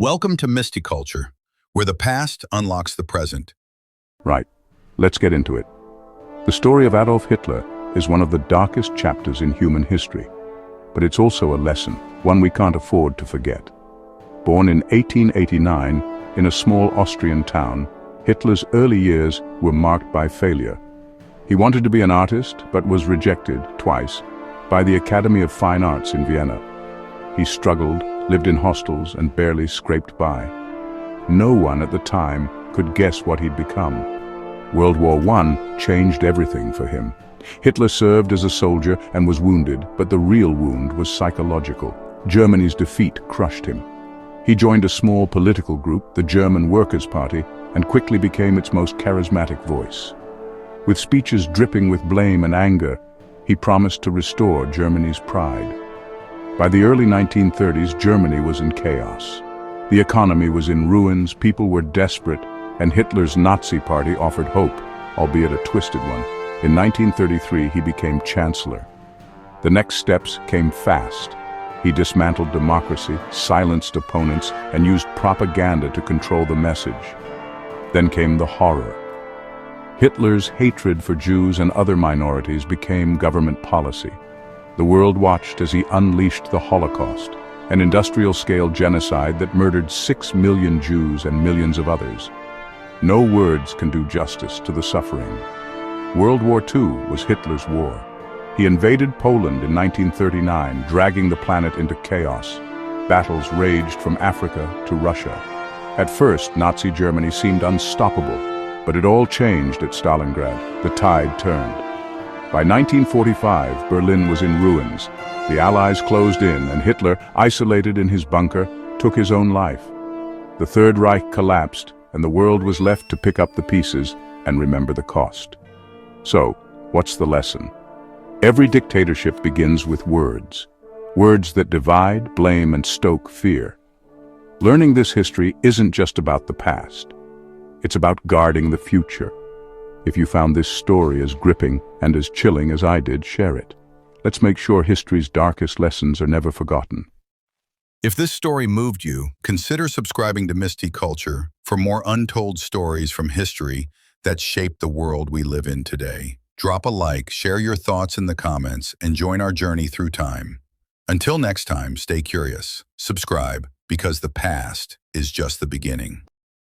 Welcome to Mysticulture, where the past unlocks the present. Right, let's get into it. The story of Adolf Hitler is one of the darkest chapters in human history, but it's also a lesson, one we can't afford to forget. Born in 1889 in a small Austrian town, Hitler's early years were marked by failure. He wanted to be an artist, but was rejected twice by the Academy of Fine Arts in Vienna. He struggled, lived in hostels, and barely scraped by. No one at the time could guess what he'd become. World War I changed everything for him. Hitler served as a soldier and was wounded, but the real wound was psychological. Germany's defeat crushed him. He joined a small political group, the German Workers' Party, and quickly became its most charismatic voice. With speeches dripping with blame and anger, he promised to restore Germany's pride. By the early 1930s, Germany was in chaos. The economy was in ruins, people were desperate, and Hitler's Nazi party offered hope, albeit a twisted one. In 1933, he became chancellor. The next steps came fast. He dismantled democracy, silenced opponents, and used propaganda to control the message. Then came the horror. Hitler's hatred for Jews and other minorities became government policy. The world watched as he unleashed the Holocaust, an industrial-scale genocide that murdered 6 million Jews and millions of others. No words can do justice to the suffering. World War II was Hitler's war. He invaded Poland in 1939, dragging the planet into chaos. Battles raged from Africa to Russia. At first, Nazi Germany seemed unstoppable, but it all changed at Stalingrad. The tide turned. By 1945, Berlin was in ruins. The Allies closed in, and Hitler, isolated in his bunker, took his own life. The Third Reich collapsed, and the world was left to pick up the pieces and remember the cost. So, what's the lesson? Every dictatorship begins with words. Words that divide, blame, and stoke fear. Learning this history isn't just about the past. It's about guarding the future. If you found this story as gripping and as chilling as I did, share it. Let's make sure history's darkest lessons are never forgotten. If this story moved you, consider subscribing to Mysticulture for more untold stories from history that shape the world we live in today. Drop a like, share your thoughts in the comments, and join our journey through time. Until next time, stay curious, subscribe, because the past is just the beginning.